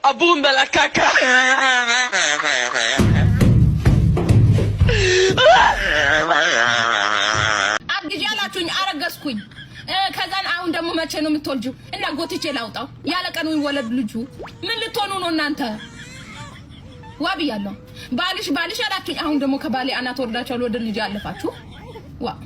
Abun de la caca. አግጂ አላችሁኝ አረገዝኩኝ። ከዛን አሁን ደግሞ መቼ ነው የምትወልጂው? እና ጎትቼ ላውጣው ያለ ቀኑ ይወለድ ልጁ። ምን ልትሆኑ ነው እናንተ? ዋብያለሁ ባልሽ አላችሁኝ። አሁን ደግሞ ከባሌ አናት ወርዳችሁ ወደ ልጅ ያለፋችሁ ዋ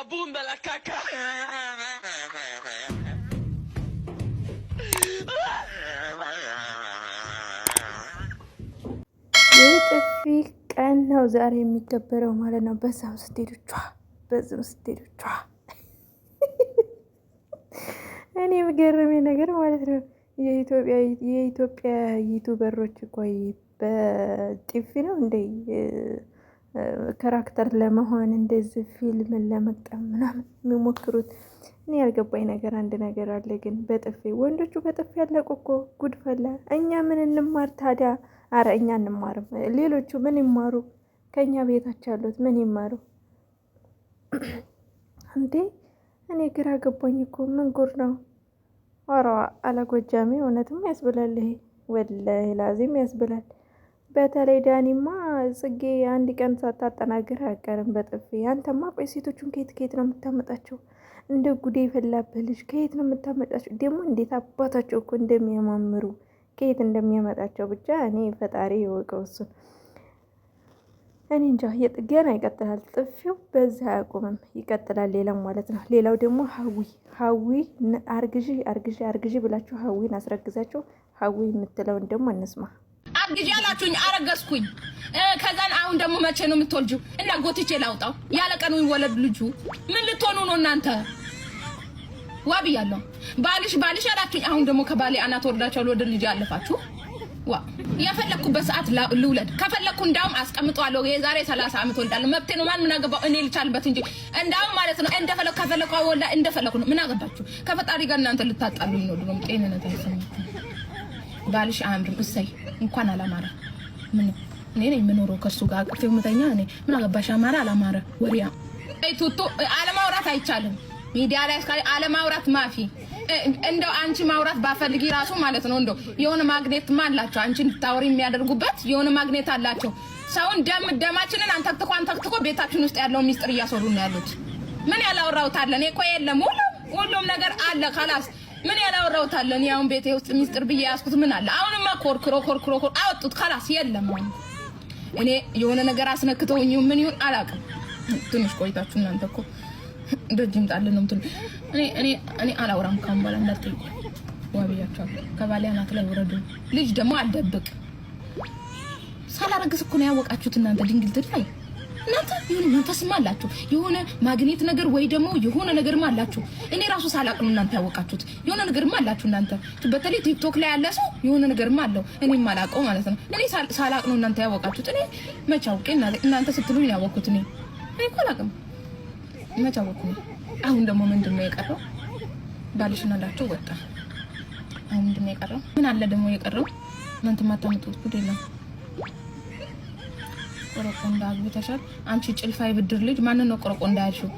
Abun de la caca. የጥፊ ቀን ነው ዛሬ የሚከበረው ማለት ነው። በዛም ስትሄዱቿ በዛም ስትሄዱቿ እኔ በገረመኝ ነገር ማለት ነው የኢትዮጵያ ዩቲዩበሮች ቆይ በጥፊ ነው እንደ ካራክተር ለመሆን እንደዚህ ፊልምን ለመቅጠም ምናምን የሚሞክሩት። እኔ ያልገባኝ ነገር አንድ ነገር አለ ግን በጥፊ ወንዶቹ በጥፊ ያለቁ እኮ ጉድ ፈላ። እኛ ምን እንማር ታዲያ? አረ እኛ እንማርም፣ ሌሎቹ ምን ይማሩ? ከኛ ቤታች ያሉት ምን ይማሩ እንዴ? እኔ ግራ ገባኝ እኮ ምን ጉድ ነው? ኧረ አለጎጃሜ እውነትም ያስብላል። ይሄ ወላሂ ላዚም ያስብላል። በተለይ ዳኒማ ጽጌ አንድ ቀን ሳታጠናግር አያቀርም በጥፊ። አንተማ ቆይ ሴቶቹን ከየት ነው የምታመጣቸው? እንደ ጉዴ የፈላብህ ልጅ ከየት ነው የምታመጣቸው? ደግሞ እንዴት አባታቸው እኮ እንደሚያማምሩ ከየት እንደሚያመጣቸው ብቻ እኔ ፈጣሪ ይወቀው እሱን። እኔ እንጃ የጥገና ይቀጥላል። ጥፊው በዚህ አያቆምም ይቀጥላል። ሌላው ማለት ነው። ሌላው ደግሞ ሀዊ አርግዢ ብላችሁ ሀዊን አስረግዛችሁ ሀዊ የምትለውን ደግሞ እንስማ። አግጂ አላችሁኝ አረገዝኩኝ። ከዛን አሁን ደግሞ መቼ ነው የምትወልጂው? እና ጎትቼ ላውጣው ያለ ቀኑ ይወለድ ልጁ። ምን ልትሆኑ ነው እናንተ? ዋብያለሁ ባልሽ አላችሁኝ። አሁን ደግሞ ከባሌ አናት ወርዳችሁ ወደ ልጅ ያለፋችሁ ዋ የፈለኩበት ሰዓት ልውለድ ከፈለኩ እንዳውም አስቀምጠዋለሁ። የዛሬ 30 ዓመት ወልዳለሁ። መብቴ ነው። ማን ምን አገባው? እኔ ልቻልበት እንጂ እንዳውም ማለት ነው እንደፈለኩ ከፈለኩ ወልዳ እንደፈለኩ ነው። ምን አገባችሁ? ከፈጣሪ ጋር እናንተ ልታጣሉኝ ነው። ደግሞ ጤንነት አይሰማም። ባልሽ አያምርም። እሰይ እንኳን አላማረ። ምን እኔ ነኝ የምኖረው ከሱ ጋር አቅፌው ምተኛ። እኔ ምን አገባሽ? አማረ አላማረ ወሪያ ቱቶ አለማውራት አይቻልም። ሚዲያ ላይ እስካለ አለማውራት ማፊ። እንደው አንቺ ማውራት ባፈልጊ ራሱ ማለት ነው እንደው የሆነ ማግኔት ማላቸው አንቺ እንድታወሪ የሚያደርጉበት የሆነ ማግኔት አላቸው። ሰውን ደማችንን አንተክትኮ ቤታችን ውስጥ ያለው ሚስጥር እያሰሩ ነው ያሉት። ምን ያላወራውት አለ? እኔ እኮ የለም ሁሉም ነገር አለ። ካላስ ምን ያላወራውት አለ? እኔ አሁን ቤቴ ውስጥ ሚስጥር ብዬ ያስኩት ምን አለ? አሁንማ ኮርክሮ አወጡት። ካላስ የለም። እኔ የሆነ ነገር አስነክተውኝ ምን ይሁን አላውቅም። ትንሽ ቆይታችሁ እናንተ እኮ ደጅም ጣልን ነው እንትን እኔ አላወራም። ካም በኋላ እንዳትጠይቁ ዋብያችኋለሁ። ከባሌ አናት ላይ ወረዱ። ልጅ ደግሞ አልደብቅ ሳላረግዝ እኮ ነው ያወቃችሁት እናንተ ድንግል ላይ እናንተ የሆነ መንፈስማ አላችሁ፣ የሆነ ማግኔት ነገር ወይ ደግሞ የሆነ ነገርማ አላችሁ። እኔ ራሱ ሳላቅ ነው እናንተ ያወቃችሁት። የሆነ ነገርማ አላችሁ እናንተ። በተለይ ቲክቶክ ላይ ያለ ሰው የሆነ ነገርማ አለው እኔም አላውቀው ማለት ነው። እኔ ሳላቅ ነው እናንተ ያወቃችሁት። እኔ መች አውቄ እናንተ ስትሉኝ ነው ያወቅኩት። እኔ እኮ አላውቅም መች አወቅኩ። አሁን ደግሞ ምንድነው የቀረው? ባልሽና ላቸው ወጣ። አሁን ምንድነው የቀረው? ምን አለ ደግሞ የቀረው? እናንተ ማታመጡት ጉድ የለም። ቆረቆንዳ አግብተሻል አንቺ ጭልፋይ ብድር ልጅ። ማን ነው ቆረቆንዳ ያልሽው?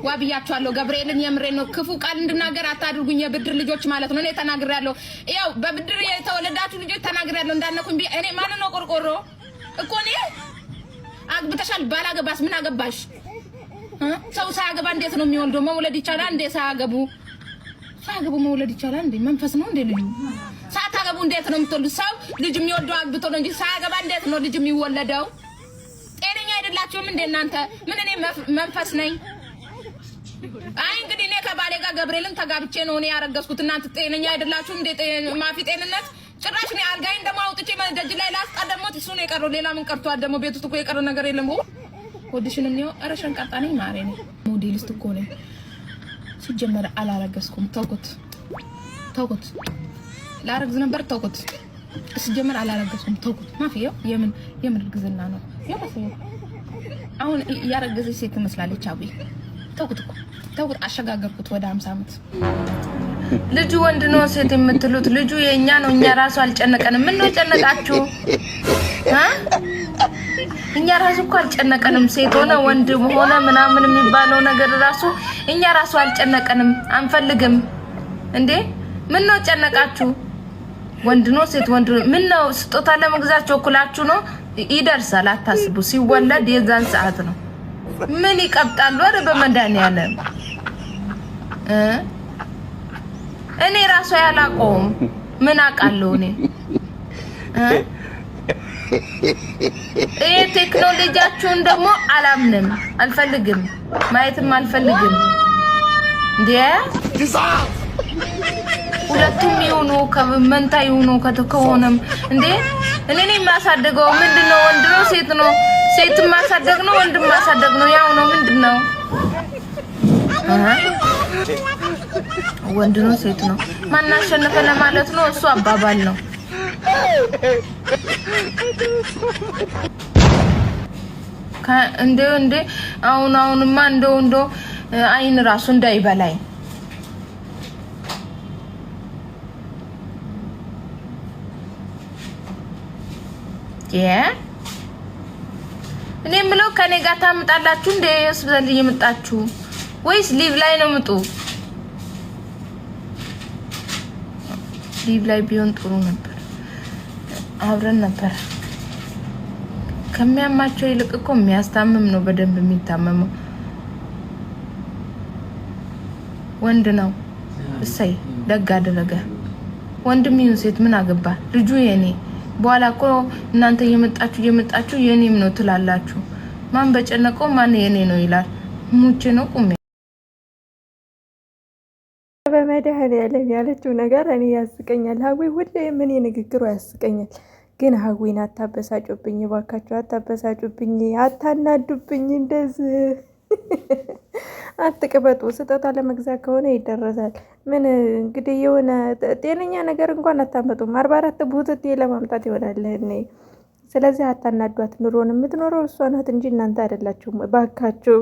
ዋብያችኋለሁ ገብርኤልን የምሬ ነው። ክፉ ቃል እንድናገር አታድርጉኝ። የብድር ልጆች ማለት ነው። እኔ ተናግሬያለሁ። ያው በብድር የተወለዳችሁ ልጆች ተናግሬያለሁ እንዳነኩኝ። እኔ ማን ነው ቆርቆሮ እኮ እኔ አግብተሻል ባላገባስ ምን አገባሽ? ሰው ሳያገባ እንዴት ነው የሚወልደው? መውለድ ይቻላል እንዴ? ሳያገቡ መውለድ ይቻላል እንዴ? መንፈስ ነው እንዴ ልዩ? ሳታገቡ እንዴት ነው የምትወልዱ? ሰው ልጅ የሚወልደው አግብቶ ነው እንጂ ሳያገባ እንዴት ነው ልጅ የሚወለደው? ጤነኛ አይደላችሁም እንዴ እናንተ? ምን እኔ መንፈስ ነኝ? አይ እንግዲህ እኔ ከባሌ ጋር ገብርኤልን ተጋብቼ ነው እኔ ያረገዝኩት። እናንተ ጤነኛ አይደላችሁም እንዴ? ማፊ ጤንነት ጭራሽ እኔ አልጋይን ደግሞ አውጥቼ ደጅ ላይ ላስቀደሞት እሱ ነው የቀረው። ሌላ ምን ቀርቷል ደግሞ? ቤት ውስጥ እኮ የቀረ ነገር የለም። ወድሽንም ነው አረሽን ቀጣኔ ማሬ ነው። ሞዴሊስት እኮ ነኝ። ሲጀመር አላረገዝኩም። ተውኩት። ላረግዝ ነበር ተውኩት። ሲጀመር አላረገዝኩም ተውኩት። ማፊው የምን እርግዝና ነው? ያማፈው አሁን ያረገዘች ሴት ትመስላለች። አብይ ተውኩት። አሸጋገርኩት ወደ 50 ዓመት ልጁ ወንድ ነው ሴት የምትሉት ልጁ የኛ ነው እኛ ራሱ አልጨነቀንም ምን ነው ጨነቃችሁ እኛ ራሱ እኮ አልጨነቀንም ሴት ሆነ ወንድ ሆነ ምናምን የሚባለው ነገር ራሱ እኛ ራሱ አልጨነቀንም አንፈልግም እንዴ ምን ነው ጨነቃችሁ ወንድ ነው ሴት ወንድ ምን ነው ስጦታ ለመግዛት ቸኩላችሁ ነው ይደርሳል አታስቡ ሲወለድ የዛን ሰዓት ነው ምን ይቀብጣሉ ወደ በመድኃኒዓለም እኔ ራሱ ያላቆም ምን አቃለው እኔ ቴክኖሎጂያችሁን ደግሞ አላምንም አልፈልግም ማየትም አልፈልግም እንዴ ሁለቱም ይሁኑ ከመንታ ይሁኑ ከተከሆነም እንዴ እኔ ማሳደገው ምንድነው ወንድ ነው ሴት ነው ሴት ማሳደግ ነው ወንድ ማሳደግ ነው ያው ነው ምንድነው ወንድ ነው ሴት ነው ማናሸነፈ ለማለት ነው እሱ አባባል ነው እንዴ አሁንማ እንደው አይን ራሱ እንዳይበላይ እኔ ምለው ከኔ ጋር ታምጣላችሁ እንዴ ስበል ይመጣችሁ ወይስ ሊቭ ላይ ነው ምጡ ሊቭ ላይ ቢሆን ጥሩ ነበር አብረን ነበር ከሚያማቸው ይልቅ እኮ የሚያስታምም ነው በደንብ የሚታመመው ወንድ ነው እሰይ ደግ አደረገ ወንድም ይሁን ሴት ምን አገባ ልጁ የኔ በኋላ እኮ እናንተ የመጣችሁ የኔም ነው ትላላችሁ ማን በጨነቀው ማን የኔ ነው ይላል ሙቼ ነው ቁሜ በመድኃኒዓለም ያለችው ነገር እኔ ያስቀኛል ሀዊ ሁሌ ምን ንግግሩ ያስቀኛል ግን ሀዊን አታበሳጩብኝ ባካችሁ አታበሳጩብኝ አታናዱብኝ እንደዚህ አትቀበጡ ስጦታ ለመግዛት ከሆነ ይደረሳል ምን እንግዲህ የሆነ ጤነኛ ነገር እንኳን አታመጡም 44 ቡትት ለማምጣት ይሆናል እኔ ስለዚህ አታናዷት ኑሮን የምትኖረው እሷ ናት እንጂ እናንተ አይደላችሁም ባካችሁ